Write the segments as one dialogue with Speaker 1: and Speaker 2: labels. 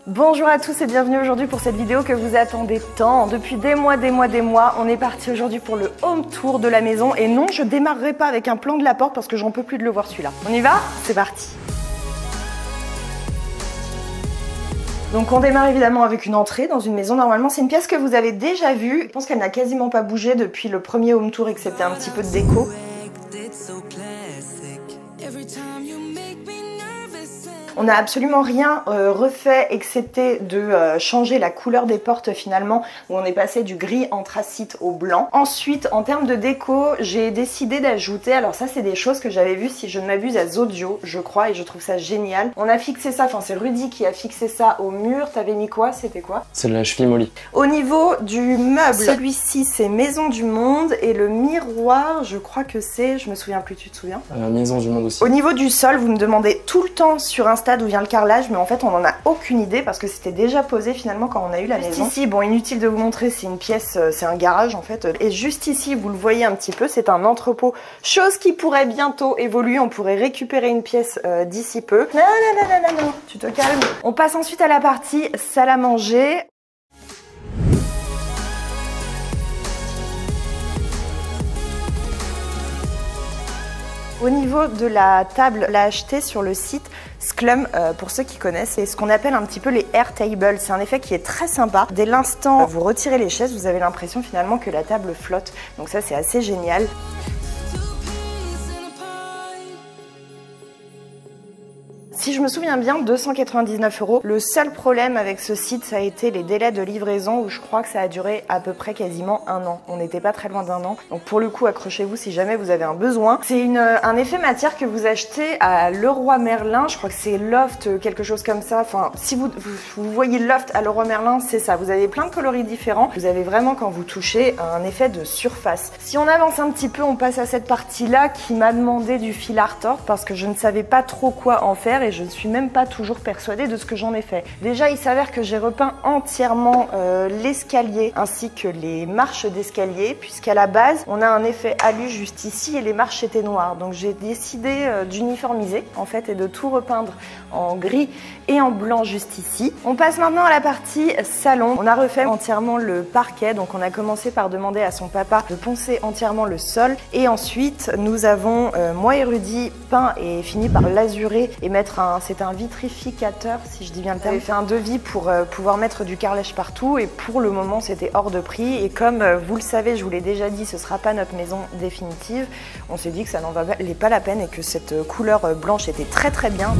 Speaker 1: Bonjour à tous et bienvenue aujourd'hui pour cette vidéo que vous attendez tant. Depuis des mois, on est parti aujourd'hui pour le home tour de la maison. Et non, je démarrerai pas avec un plan de la porte parce que j'en peux plus de le voir celui-là. On y va? C'est parti. Donc on démarre évidemment avec une entrée dans une maison. Normalement c'est une pièce que vous avez déjà vue. Je pense qu'elle n'a quasiment pas bougé depuis le premier home tour excepté un petit peu de déco. On n'a absolument rien refait excepté de changer la couleur des portes finalement, où on est passé du gris anthracite au blanc. Ensuite, en termes de déco, j'ai décidé d'ajouter, alors ça c'est des choses que j'avais vues si je ne m'abuse à Zodio, je crois, et je trouve ça génial. On a fixé ça, enfin c'est Rudy qui a fixé ça au mur. T'avais mis quoi? C'était quoi?
Speaker 2: C'est de la cheville Molly.
Speaker 1: Au niveau du meuble, celui-ci c'est Maison du Monde et le miroir, je crois que c'est, je me souviens plus, tu te souviens?
Speaker 2: Maison du Monde aussi.
Speaker 1: Au niveau du sol, vous me demandez tout le temps sur Insta d'où vient le carrelage, mais en fait on en a aucune idée parce que c'était déjà posé finalement quand on a eu la maison. Ici, bon, inutile de vous montrer, c'est une pièce, c'est un garage en fait. Et juste ici, vous le voyez un petit peu, c'est un entrepôt, chose qui pourrait bientôt évoluer. On pourrait récupérer une pièce d'ici peu. Non, tu te calmes. On passe ensuite à la partie salle à manger. Au niveau de la table, on l'a acheté sur le site Sclum, pour ceux qui connaissent, c'est ce qu'on appelle un petit peu les air tables. C'est un effet qui est très sympa. Dès l'instant où vous retirez les chaises, vous avez l'impression finalement que la table flotte. Donc ça, c'est assez génial. Si je me souviens bien, 299 €. Le seul problème avec ce site, ça a été les délais de livraison où je crois que ça a duré à peu près quasiment un an. On n'était pas très loin d'un an. Donc pour le coup, accrochez-vous si jamais vous avez un besoin. C'est un effet matière que vous achetez à Leroy Merlin. Je crois que c'est Loft, quelque chose comme ça. Enfin, si vous voyez Loft à Leroy Merlin, c'est ça. Vous avez plein de coloris différents. Vous avez vraiment, quand vous touchez, un effet de surface. Si on avance un petit peu, on passe à cette partie-là qui m'a demandé du fil à retordre parce que je ne savais pas trop quoi en faire et je ne suis même pas toujours persuadée de ce que j'en ai fait. Déjà, il s'avère que j'ai repeint entièrement l'escalier ainsi que les marches d'escalier, puisqu'à la base, on a un effet alu juste ici et les marches étaient noires. Donc j'ai décidé d'uniformiser en fait et de tout repeindre en gris et en blanc juste ici. On passe maintenant à la partie salon. On a refait entièrement le parquet, donc on a commencé par demander à son papa de poncer entièrement le sol et ensuite nous avons, moi et Rudy, peint et fini par l'azurer et mettre c'était un vitrificateur, si je dis bien le terme. J'ai fait un devis pour pouvoir mettre du carrelage partout et pour le moment c'était hors de prix. Et comme vous le savez, je vous l'ai déjà dit, ce sera pas notre maison définitive. On s'est dit que ça n'en valait pas la peine et que cette couleur blanche était très bien.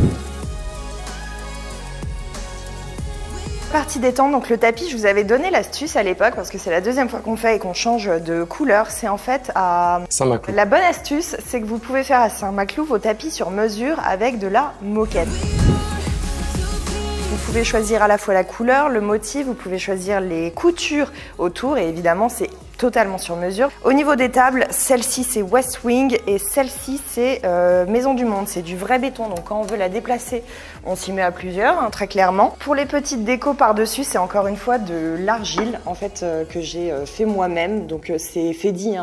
Speaker 1: Partie détente, donc le tapis, je vous avais donné l'astuce à l'époque parce que c'est la deuxième fois qu'on fait et qu'on change de couleur. C'est en fait à
Speaker 2: Saint-Maclou.
Speaker 1: La bonne astuce, c'est que vous pouvez faire à Saint-Maclou vos tapis sur mesure avec de la moquette. Vous pouvez choisir à la fois la couleur, le motif, vous pouvez choisir les coutures autour et évidemment c'est totalement sur mesure. Au niveau des tables, celle-ci c'est West Wing et celle-ci c'est Maison du Monde. C'est du vrai béton, donc quand on veut la déplacer, on s'y met à plusieurs, hein, très clairement. Pour les petites décos par-dessus, c'est encore une fois de l'argile en fait que j'ai fait moi-même. Donc c'est Fedi,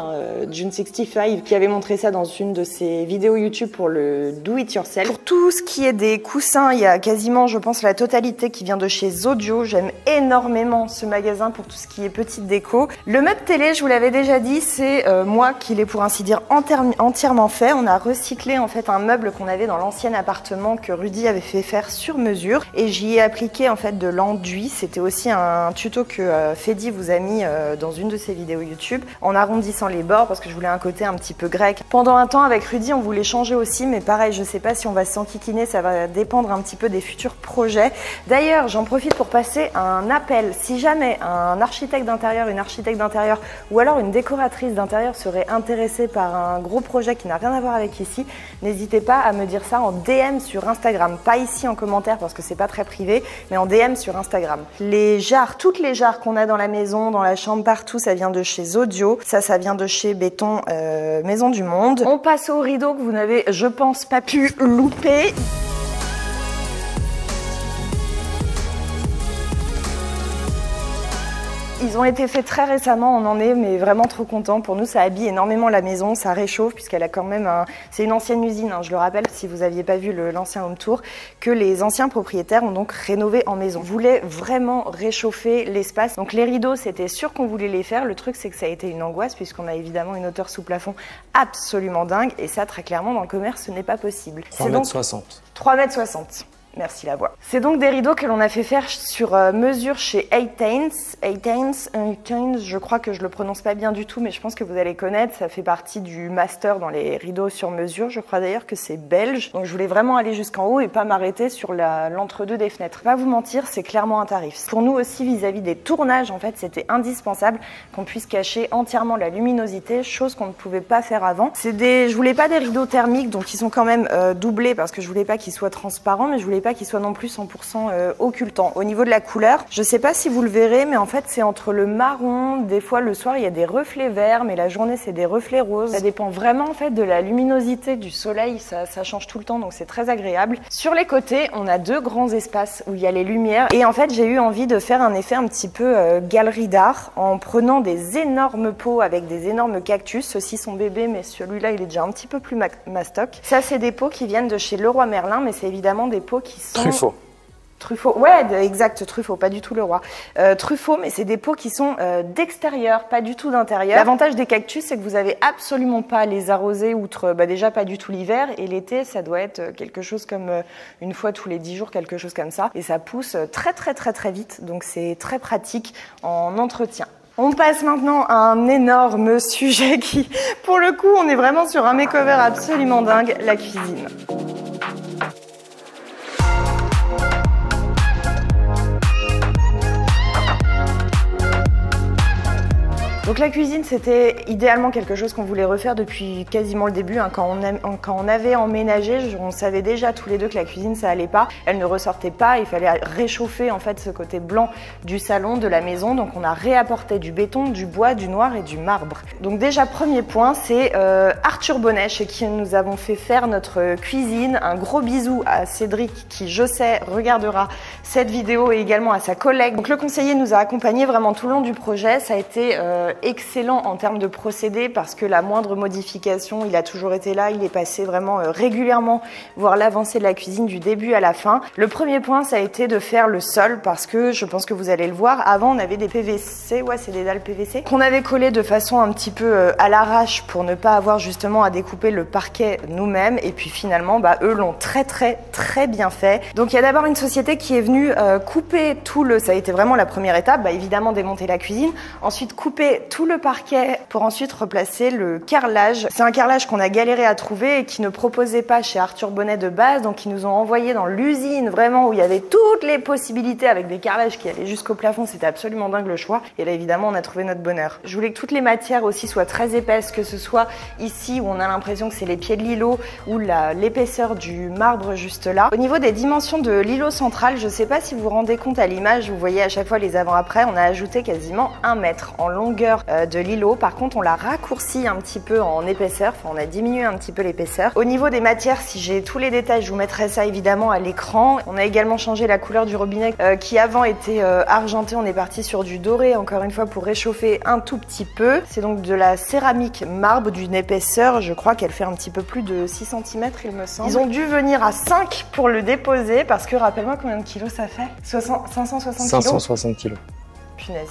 Speaker 1: June65, qui avait montré ça dans une de ses vidéos YouTube pour le Do It Yourself. Pour tout ce qui est des coussins, il y a quasiment, je pense, la totalité qui vient de chez Zodio. J'aime énormément ce magasin pour tout ce qui est petite déco. Le meuble télé, je vous l'avais déjà dit, c'est moi qui l'ai pour ainsi dire entièrement fait. On a recyclé en fait un meuble qu'on avait dans l'ancien appartement que Rudy avait fait faire sur mesure et j'y ai appliqué en fait de l'enduit. C'était aussi un tuto que Fedi vous a mis dans une de ses vidéos YouTube en arrondissant les bords parce que je voulais un côté un petit peu grec. Pendant un temps avec Rudy on voulait changer aussi, mais pareil, je sais pas si on va s'enquiquiner, ça va dépendre un petit peu des futurs projets. D'ailleurs, j'en profite pour passer un appel. Si jamais un architecte d'intérieur, une architecte d'intérieur ou alors une décoratrice d'intérieur serait intéressée par un gros projet qui n'a rien à voir avec ici, n'hésitez pas à me dire ça en DM sur Instagram. Pas ici en commentaire parce que c'est pas très privé, mais en DM sur Instagram. Les jarres, toutes les jarres qu'on a dans la maison, dans la chambre, partout, ça vient de chez Zodio. Ça vient de chez Béton Maison du Monde. On passe au rideau que vous n'avez, je pense, pas pu louper. Ils ont été faits très récemment, on en est mais vraiment trop contents. Pour nous, ça habille énormément la maison, ça réchauffe puisqu'elle a quand même c'est une ancienne usine, hein, je le rappelle si vous n'aviez pas vu l'ancien home tour, que les anciens propriétaires ont donc rénové en maison. On voulait vraiment réchauffer l'espace. Donc les rideaux, c'était sûr qu'on voulait les faire. Le truc, c'est que ça a été une angoisse puisqu'on a évidemment une hauteur sous plafond absolument dingue et ça, très clairement, dans le commerce, ce n'est pas possible.
Speaker 2: 3,60 m.
Speaker 1: 3,60 m. Merci la voix. C'est donc des rideaux que l'on a fait faire sur mesure chez Aitains, je crois que je le prononce pas bien du tout, mais je pense que vous allez connaître. Ça fait partie du master dans les rideaux sur mesure. Je crois d'ailleurs que c'est belge. Donc je voulais vraiment aller jusqu'en haut et pas m'arrêter sur l'entre-deux des fenêtres. Pas vous mentir, c'est clairement un tarif. Pour nous aussi, vis-à-vis des tournages, en fait, c'était indispensable qu'on puisse cacher entièrement la luminosité, chose qu'on ne pouvait pas faire avant. Je voulais pas des rideaux thermiques, donc ils sont quand même doublés parce que je voulais pas qu'ils soient transparents, mais je voulais pas qu'ils soient non plus 100% occultants. Au niveau de la couleur, je sais pas si vous le verrez, mais en fait c'est entre le marron, des fois le soir il y a des reflets verts, mais la journée c'est des reflets roses. Ça dépend vraiment en fait de la luminosité du soleil, ça change tout le temps, donc c'est très agréable. Sur les côtés, on a deux grands espaces où il y a les lumières, et en fait j'ai eu envie de faire un effet un petit peu galerie d'art en prenant des énormes pots avec des énormes cactus. Ceux-ci sont bébés, mais celui-là il est déjà un petit peu plus mastoc. Ça c'est des pots qui viennent de chez Leroy Merlin, mais c'est évidemment des pots qui sont... Truffaut, ouais, exact, Truffaut, pas du tout Leroy. Truffaut, mais c'est des pots qui sont d'extérieur, pas du tout d'intérieur. L'avantage des cactus, c'est que vous avez absolument pas à les arroser outre, déjà pas du tout l'hiver, et l'été, ça doit être quelque chose comme une fois tous les 10 jours, quelque chose comme ça. Et ça pousse très vite, donc c'est très pratique en entretien. On passe maintenant à un énorme sujet qui, pour le coup, on est vraiment sur un makeover absolument dingue, la cuisine. Donc la cuisine, c'était idéalement quelque chose qu'on voulait refaire depuis quasiment le début. Hein. Quand on avait emménagé, on savait déjà tous les deux que la cuisine, ça allait pas. Elle ne ressortait pas, il fallait réchauffer en fait ce côté blanc du salon, de la maison. Donc on a réapporté du béton, du bois, du noir et du marbre. Donc déjà, premier point, c'est Arthur Bonnet, chez qui nous avons fait faire notre cuisine. Un gros bisou à Cédric qui, je sais, regardera cette vidéo, et également à sa collègue. Donc le conseiller nous a accompagnés vraiment tout le long du projet. Ça a été excellent en termes de procédé parce que la moindre modification, il a toujours été là, il est passé vraiment régulièrement voir l'avancée de la cuisine du début à la fin. Le premier point, ça a été de faire le sol parce que je pense que vous allez le voir, avant on avait des PVC, ouais c'est des dalles PVC, qu'on avait collées de façon un petit peu à l'arrache pour ne pas avoir justement à découper le parquet nous-mêmes, et puis finalement eux l'ont très bien fait. Donc il y a d'abord une société qui est venue couper tout le, ça a été vraiment la première étape, évidemment démonter la cuisine, ensuite couper tout le parquet pour ensuite replacer le carrelage. C'est un carrelage qu'on a galéré à trouver et qui ne proposait pas chez Arthur Bonnet de base, donc ils nous ont envoyé dans l'usine vraiment où il y avait toutes les possibilités avec des carrelages qui allaient jusqu'au plafond. C'était absolument dingue le choix, et là évidemment on a trouvé notre bonheur. Je voulais que toutes les matières aussi soient très épaisses, que ce soit ici où on a l'impression que c'est les pieds de l'îlot ou l'épaisseur du marbre juste là. Au niveau des dimensions de l'îlot central, je sais pas si vous vous rendez compte à l'image, vous voyez à chaque fois les avant-après, on a ajouté quasiment 1 mètre en longueur de l'îlot. Par contre, on l'a raccourci un petit peu en épaisseur, enfin on a diminué un petit peu l'épaisseur. Au niveau des matières, si j'ai tous les détails, je vous mettrai ça évidemment à l'écran. On a également changé la couleur du robinet qui avant était argenté, on est parti sur du doré, encore une fois pour réchauffer un tout petit peu. C'est donc de la céramique marbre d'une épaisseur, je crois qu'elle fait un petit peu plus de 6 cm il me semble. Ils ont dû venir à 5 pour le déposer parce que rappelle-moi combien de kilos ça fait 560 kilos.
Speaker 2: 560 kilos.
Speaker 1: Punaise.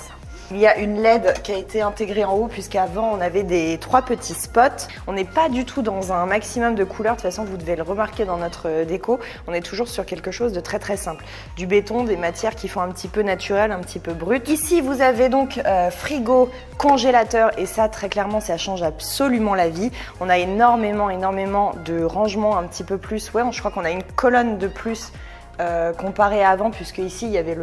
Speaker 1: Il y a une LED qui a été intégrée en haut puisqu'avant on avait 3 petits spots. On n'est pas du tout dans un maximum de couleurs, de toute façon vous devez le remarquer dans notre déco. On est toujours sur quelque chose de très simple. Du béton, des matières qui font un petit peu naturel, un petit peu brut. Ici vous avez donc frigo, congélateur, et ça très clairement ça change absolument la vie. On a énormément de rangements un petit peu plus. Ouais, je crois qu'on a une colonne de plus comparé à avant, puisque ici il y avait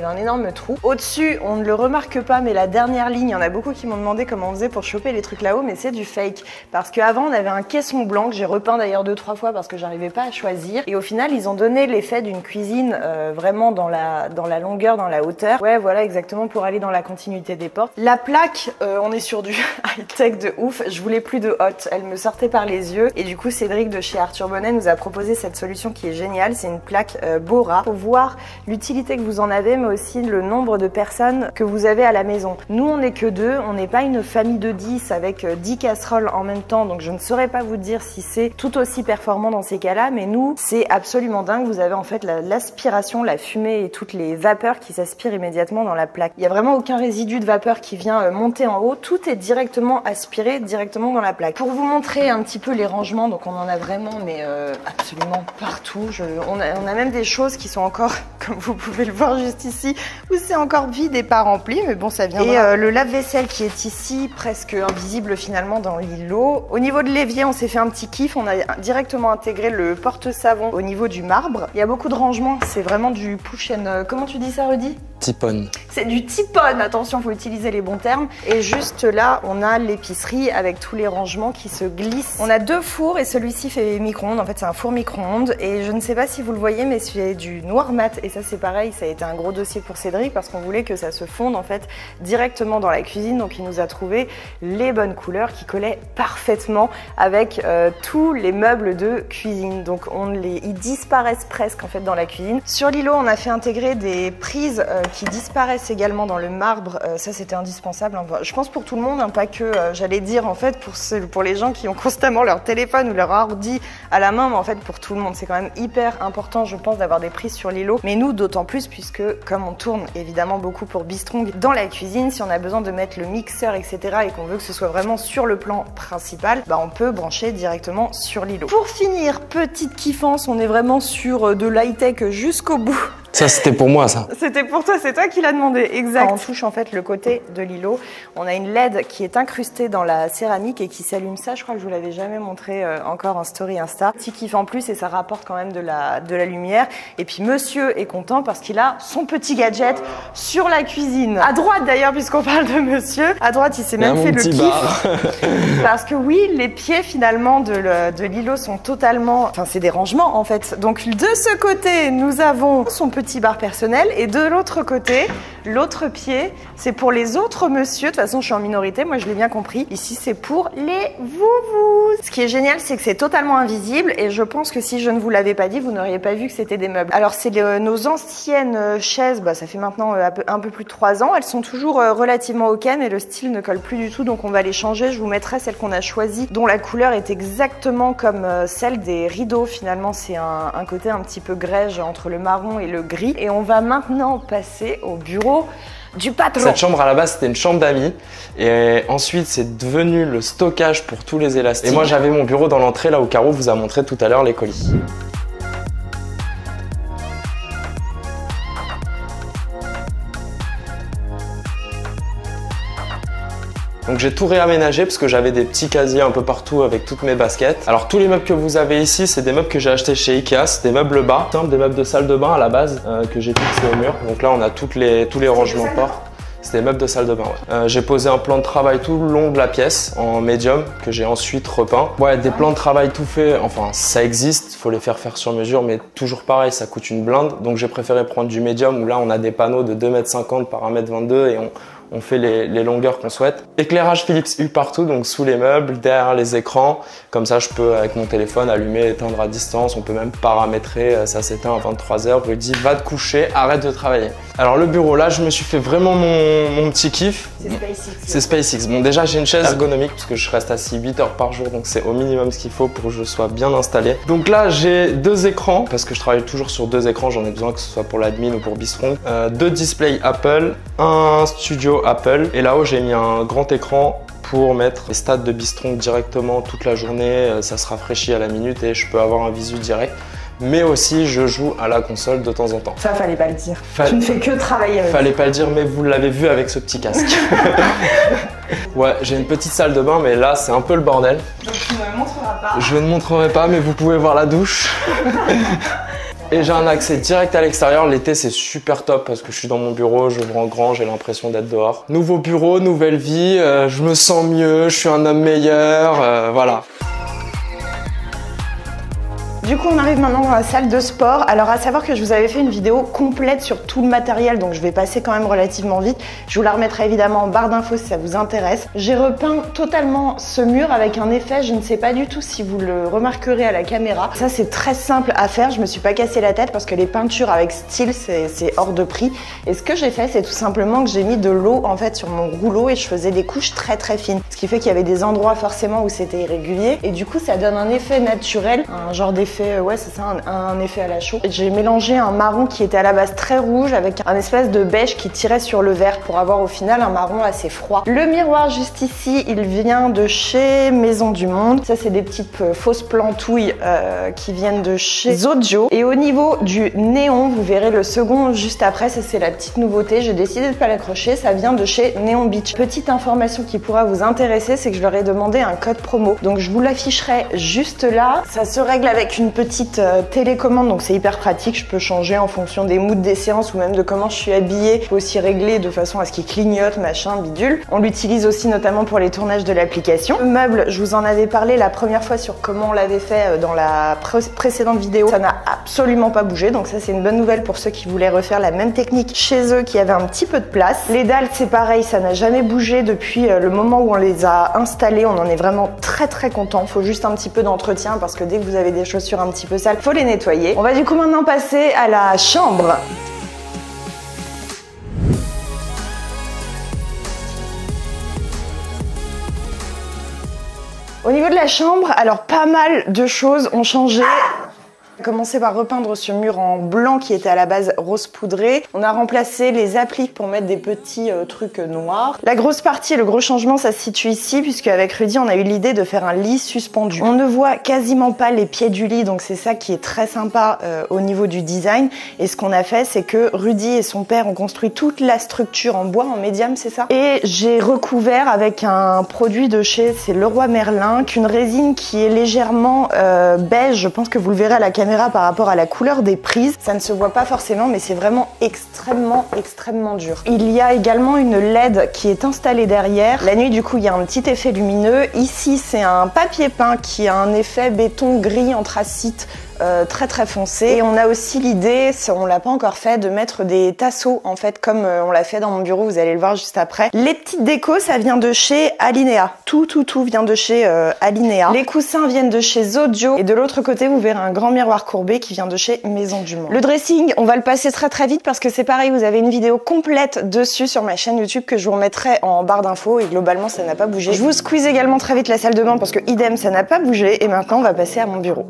Speaker 1: un énorme trou. Au-dessus, on ne le remarque pas, mais la dernière ligne, il y en a beaucoup qui m'ont demandé comment on faisait pour choper les trucs là-haut, mais c'est du fake. Parce qu'avant, on avait un caisson blanc que j'ai repeint d'ailleurs 2-3 fois parce que j'arrivais pas à choisir. Et au final, ils ont donné l'effet d'une cuisine vraiment dans la longueur, dans la hauteur. Ouais, voilà, exactement, pour aller dans la continuité des portes. La plaque, on est sur du high-tech de ouf. Je voulais plus de hot, elle me sortait par les yeux. Et du coup, Cédric de chez Arthur Bonnet nous a proposé cette solution qui est géniale. C'est une plaque Bora. Faut voir l'utilité que vous en avez, mais aussi le nombre de personnes que vous avez à la maison. Nous, on n'est que 2, on n'est pas une famille de 10 avec 10 casseroles en même temps, donc je ne saurais pas vous dire si c'est tout aussi performant dans ces cas-là, mais nous, c'est absolument dingue. Vous avez en fait l'aspiration, la fumée et toutes les vapeurs qui s'aspirent immédiatement dans la plaque. Il n'y a vraiment aucun résidu de vapeur qui vient monter en haut, tout est directement aspiré directement dans la plaque. Pour vous montrer un petit peu les rangements, donc on en a vraiment, mais absolument partout. On a même des choses qui sont encore, comme vous pouvez le voir juste ici, où c'est encore vide et pas rempli, mais bon, ça vient. Et le lave-vaisselle qui est ici, presque invisible finalement dans l'îlot. Au niveau de l'évier, on s'est fait un petit kiff, on a directement intégré le porte-savon au niveau du marbre. Il y a beaucoup de rangements, c'est vraiment du push and... comment tu dis ça, Rudy?
Speaker 2: Tipon.
Speaker 1: C'est du tipon, attention, faut utiliser les bons termes. Et juste là, on a l'épicerie avec tous les rangements qui se glissent. On a 2 fours et celui-ci fait micro-ondes. En fait, c'est un four micro-ondes. Et je ne sais pas si vous le voyez, mais c'est du noir mat. Et ça, c'est pareil, ça a été un gros dossier pour Cédric parce qu'on voulait que ça se fonde en fait directement dans la cuisine. Donc, il nous a trouvé les bonnes couleurs qui collaient parfaitement avec tous les meubles de cuisine. Donc, ils disparaissent presque en fait dans la cuisine. Sur l'îlot, on a fait intégrer des prises qui disparaissent également dans le marbre. Ça, c'était indispensable. Je pense pour tout le monde, hein, pas que, j'allais dire, en fait, pour les gens qui ont constamment leur téléphone ou leur ordi à la main, mais en fait, pour tout le monde. C'est quand même hyper important, je pense, d'avoir des prises sur l'îlot. Mais nous, d'autant plus, puisque comme on tourne évidemment beaucoup pour Bistrong dans la cuisine, si on a besoin de mettre le mixeur, etc., et qu'on veut que ce soit vraiment sur le plan principal, bah, on peut brancher directement sur l'îlot. Pour finir, petite kiffance, on est vraiment sur de l'high-tech jusqu'au bout.
Speaker 2: Ça, c'était pour moi, ça.
Speaker 1: C'était pour toi, c'est toi qui l'as demandé, exact. On touche en fait le côté de l'îlot. On a une LED qui est incrustée dans la céramique et qui s'allume. Ça, je crois que je vous l'avais jamais montré encore en story Insta. Petit kiff en plus et ça rapporte quand même de la lumière. Et puis monsieur est content parce qu'il a son petit gadget sur la cuisine. À droite d'ailleurs, puisqu'on parle de monsieur. À droite, il s'est même fait le kiff. Parce que oui, les pieds finalement de l'îlot sont totalement... Enfin, c'est des rangements en fait. Donc de ce côté, nous avons son petit bar personnel et de l'autre côté, l'autre pied, c'est pour les autres monsieur. De toute façon, je suis en minorité, moi je l'ai bien compris. Ici, c'est pour les vouvous. Ce qui est génial, c'est que c'est totalement invisible et je pense que si je ne vous l'avais pas dit, vous n'auriez pas vu que c'était des meubles. Alors, c'est nos anciennes chaises, bah, ça fait maintenant un peu plus de 3 ans. Elles sont toujours relativement ok, mais le style ne colle plus du tout, donc on va les changer. Je vous mettrai celle qu'on a choisie, dont la couleur est exactement comme celle des rideaux. Finalement, c'est un côté un petit peu grège entre le marron et le gris. Et on va maintenant passer au bureau du patron.
Speaker 2: Cette chambre à la base c'était une chambre d'amis et ensuite c'est devenu le stockage pour tous les élastiques. Et moi j'avais mon bureau dans l'entrée là où Caro vous a montré tout à l'heure les colis. Donc j'ai tout réaménagé parce que j'avais des petits casiers un peu partout avec toutes mes baskets. Alors tous les meubles que vous avez ici, c'est des meubles que j'ai achetés chez Ikea, c'est des meubles bas, des meubles de salle de bain à la base que j'ai fixés au mur. Donc là on a tous les rangements portes. C'est des meubles de salle de bain, ouais. J'ai posé un plan de travail tout le long de la pièce en médium que j'ai ensuite repeint. Ouais, des plans de travail tout faits, enfin ça existe, il faut les faire sur mesure, mais toujours pareil, ça coûte une blinde. Donc j'ai préféré prendre du médium où là on a des panneaux de 2,50 m par 1,22 m et on fait les longueurs qu'on souhaite. Éclairage Philips Hue partout, donc sous les meubles, derrière les écrans. Comme ça, je peux, avec mon téléphone, allumer, éteindre à distance. On peut même paramétrer, ça s'éteint à 23 h. Rudy, va te coucher, arrête de travailler. Alors le bureau, là, je me suis fait vraiment mon petit kiff.
Speaker 1: C'est SpaceX.
Speaker 2: C'est SpaceX. Bon, déjà, j'ai une chaise ergonomique parce que je reste assis 8 heures par jour, donc c'est au minimum ce qu'il faut pour que je sois bien installé. Donc là, j'ai 2 écrans, parce que je travaille toujours sur 2 écrans. J'en ai besoin que ce soit pour l'admin ou pour Bistrong. 2 displays Apple, un studio Apple. Et là-haut, j'ai mis un grand écran pour mettre les stats de Bistrong directement toute la journée. Ça se rafraîchit à la minute et je peux avoir un visu direct. Mais aussi, je joue à la console de temps en temps.
Speaker 1: Ça, fallait pas le dire. Tu ne fais que travailler avec.
Speaker 2: Fallait pas le dire, mais vous l'avez vu avec ce petit casque. Ouais, j'ai une petite salle de bain, mais là, c'est un peu le bordel.
Speaker 1: Donc, tu ne me montreras pas.
Speaker 2: Je ne montrerai pas, mais vous pouvez voir la douche. Et j'ai un accès direct à l'extérieur. L'été, c'est super top parce que je suis dans mon bureau, j'ouvre en grand, j'ai l'impression d'être dehors. Nouveau bureau, nouvelle vie, je me sens mieux, je suis un homme meilleur, voilà.
Speaker 1: Du coup, on arrive maintenant dans la salle de sport. Alors, à savoir que je vous avais fait une vidéo complète sur tout le matériel, donc je vais passer quand même relativement vite. Je vous la remettrai évidemment en barre d'infos si ça vous intéresse. J'ai repeint totalement ce mur avec un effet, je ne sais pas du tout si vous le remarquerez à la caméra. Ça, c'est très simple à faire. Je me suis pas cassé la tête parce que les peintures avec style, c'est hors de prix. Et ce que j'ai fait, c'est tout simplement que j'ai mis de l'eau en fait sur mon rouleau et je faisais des couches très très fines. Ce qui fait qu'il y avait des endroits forcément où c'était irrégulier et du coup, ça donne un effet naturel, un genre d'effet, ouais, c'est ça, un effet à la chaux. J'ai mélangé un marron qui était à la base très rouge avec un espèce de beige qui tirait sur le vert pour avoir au final un marron assez froid. Le miroir juste ici, il vient de chez Maison du Monde. Ça, c'est des petites fausses plantouilles qui viennent de chez Zodio. Et au niveau du néon, vous verrez le second juste après, ça c'est la petite nouveauté. J'ai décidé de pas l'accrocher, ça vient de chez Neon Beach. Petite information qui pourra vous intéresser, c'est que je leur ai demandé un code promo. Donc je vous l'afficherai juste là. Ça se règle avec une petite télécommande, donc c'est hyper pratique. Je peux changer en fonction des moods des séances ou même de comment je suis habillée. Je peux aussi régler de façon à ce qu'il clignote, machin, bidule. On l'utilise aussi notamment pour les tournages de l'application. Le meuble, je vous en avais parlé la première fois sur comment on l'avait fait dans la précédente vidéo. Ça n'a absolument pas bougé, donc ça c'est une bonne nouvelle pour ceux qui voulaient refaire la même technique chez eux, qui avaient un petit peu de place. Les dalles, c'est pareil, ça n'a jamais bougé depuis le moment où on les a installées. On en est vraiment très très content. Faut juste un petit peu d'entretien parce que dès que vous avez des chaussures un petit peu sales, faut les nettoyer. On va du coup maintenant passer à la chambre. Au niveau de la chambre, alors pas mal de choses ont changé. On a commencé par repeindre ce mur en blanc qui était à la base rose poudré. On a remplacé les appliques pour mettre des petits trucs noirs. La grosse partie, le gros changement, ça se situe ici puisque avec Rudy, on a eu l'idée de faire un lit suspendu. On ne voit quasiment pas les pieds du lit, donc c'est ça qui est très sympa au niveau du design. Et ce qu'on a fait, c'est que Rudy et son père ont construit toute la structure en bois, en médium, c'est ça. Et j'ai recouvert avec un produit de chez, c'est Leroy Merlin, qu'une résine qui est légèrement beige. Je pense que vous le verrez à la caméra par rapport à la couleur des prises. Ça ne se voit pas forcément, mais c'est vraiment extrêmement dur. Il y a également une LED qui est installée derrière. La nuit, du coup, il y a un petit effet lumineux. Ici, c'est un papier peint qui a un effet béton gris anthracite très foncé. Et on a aussi l'idée, on l'a pas encore fait, de mettre des tasseaux en fait comme on l'a fait dans mon bureau, vous allez le voir juste après. Les petites décos, ça vient de chez Alinea. Tout vient de chez Alinea. Les coussins viennent de chez Zodio et de l'autre côté vous verrez un grand miroir courbé qui vient de chez Maison du Monde. Le dressing, on va le passer très vite parce que c'est pareil, vous avez une vidéo complète dessus sur ma chaîne YouTube que je vous remettrai en barre d'infos et globalement ça n'a pas bougé. Je vous squeeze également très vite la salle de bain parce que idem, ça n'a pas bougé. Et maintenant on va passer à mon bureau.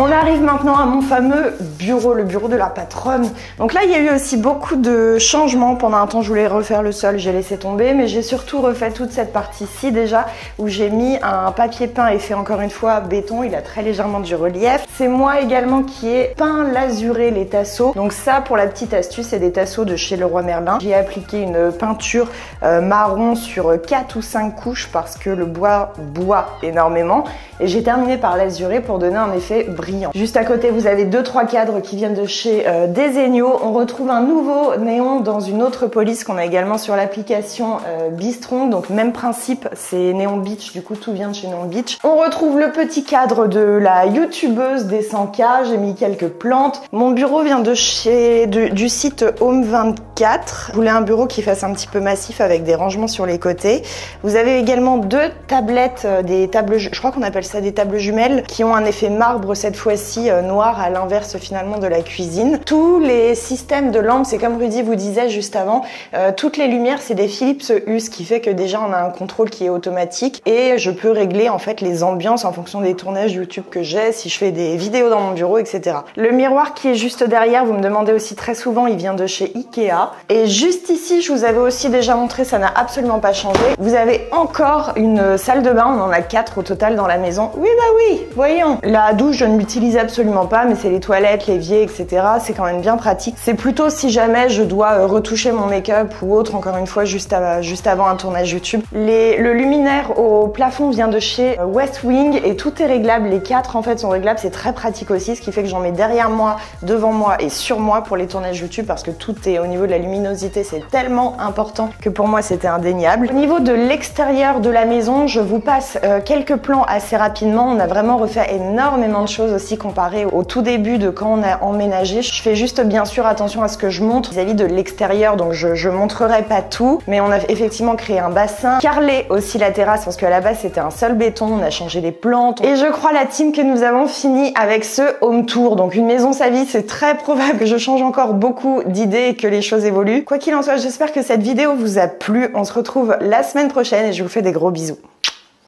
Speaker 1: On arrive maintenant à mon fameux bureau, le bureau de la patronne. Donc là, il y a eu aussi beaucoup de changements. Pendant un temps, je voulais refaire le sol, j'ai laissé tomber, mais j'ai surtout refait toute cette partie-ci déjà, où j'ai mis un papier peint et fait encore une fois béton. Il a très légèrement du relief. C'est moi également qui ai peint lasuré les tasseaux. Donc ça, pour la petite astuce, c'est des tasseaux de chez Leroy Merlin. J'ai appliqué une peinture marron sur 4 ou 5 couches parce que le bois boit énormément. Et j'ai terminé par l'asurer pour donner un effet brillant. Juste à côté, vous avez 2-3 cadres qui viennent de chez Desenio. On retrouve un nouveau néon dans une autre police qu'on a également sur l'application Bistron. Donc même principe, c'est Neon Beach, du coup tout vient de chez Neon Beach. On retrouve le petit cadre de la youtubeuse des 100K. J'ai mis quelques plantes. Mon bureau vient de chez du site Home24. Je voulais un bureau qui fasse un petit peu massif avec des rangements sur les côtés. Vous avez également 2 tablettes, des tables, je crois qu'on appelle ça des tables jumelles, qui ont un effet marbre cette fois-ci noir à l'inverse finalement de la cuisine. Tous les systèmes de lampes, c'est comme Rudy vous disait juste avant, toutes les lumières c'est des Philips Hue, ce qui fait que déjà on a un contrôle qui est automatique et je peux régler en fait les ambiances en fonction des tournages YouTube que j'ai, si je fais des vidéos dans mon bureau, etc. Le miroir qui est juste derrière, vous me demandez aussi très souvent, il vient de chez Ikea. ça. Et juste ici, je vous avais aussi déjà montré, ça n'a absolument pas changé. Vous avez encore une salle de bain, on en a 4 au total dans la maison. Oui, bah oui, voyons. La douche, je ne l'utilise absolument pas, mais c'est les toilettes, l'évier, etc. C'est quand même bien pratique. C'est plutôt si jamais je dois retoucher mon make-up ou autre, encore une fois, juste avant un tournage YouTube. Le luminaire au plafond vient de chez West Wing et tout est réglable. Les 4 en fait sont réglables, c'est très pratique aussi, ce qui fait que j'en mets derrière moi, devant moi et sur moi pour les tournages YouTube parce que tout est au niveau de la luminosité, c'est tellement important que pour moi c'était indéniable. Au niveau de l'extérieur de la maison, je vous passe quelques plans assez rapidement. On a vraiment refait énormément de choses aussi comparé au tout début de quand on a emménagé. Je fais juste bien sûr attention à ce que je montre vis-à-vis de l'extérieur, donc je montrerai pas tout, mais on a effectivement créé un bassin, carrelé aussi la terrasse parce qu'à la base c'était un seul béton, on a changé les plantes et je crois la team que nous avons fini avec ce home tour. Donc une maison sa vie, c'est très probable que je change encore beaucoup d'idées et que les choses évoluent. Quoi qu'il en soit, j'espère que cette vidéo vous a plu. On se retrouve la semaine prochaine et je vous fais des gros bisous.